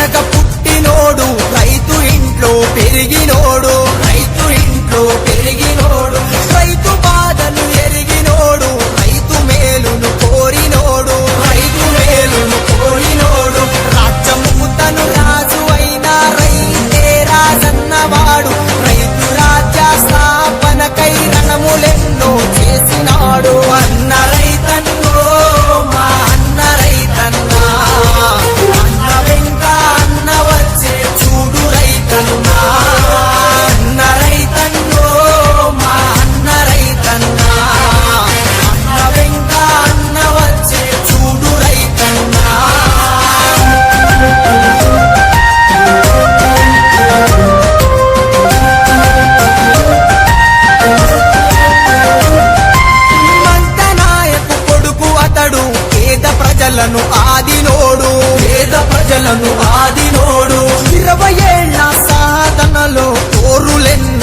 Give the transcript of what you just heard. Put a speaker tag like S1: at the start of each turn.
S1: పుట్టక పుట్టినోడు రైతు ఇంట్లో పెరిగినోడు, రైతు ఇంట్లో పెరిగినోడు, రైతు బాధలు ఎరిగినోడు, రైతు మేలును కోరినోడు, రైతు మేలును కోరినోడు. రాజ్యము తను రాజు అయినా రైతే రాజన్నవాడు, రైతు రాజ్య స్థాపనకై రణములెన్నో చేసినాడు. అన్న రైతన్నో మా అన్న రైతన్నా, అన్న వెంట అన్న వచ్చే చూడు రైతన్నా. అన్న రైతన్నో మా అన్న రైతన్నా, అన్న వెంట అన్న వచ్చే చూడు రైతన్నా. మంతనాయకు కొడుకు అతడు, పేద ప్రజలను ఆదినోడు, పేద ప్రజలను ఆదినోడు. 20 ఏళ్ల సాధనలో కోరులెన్నో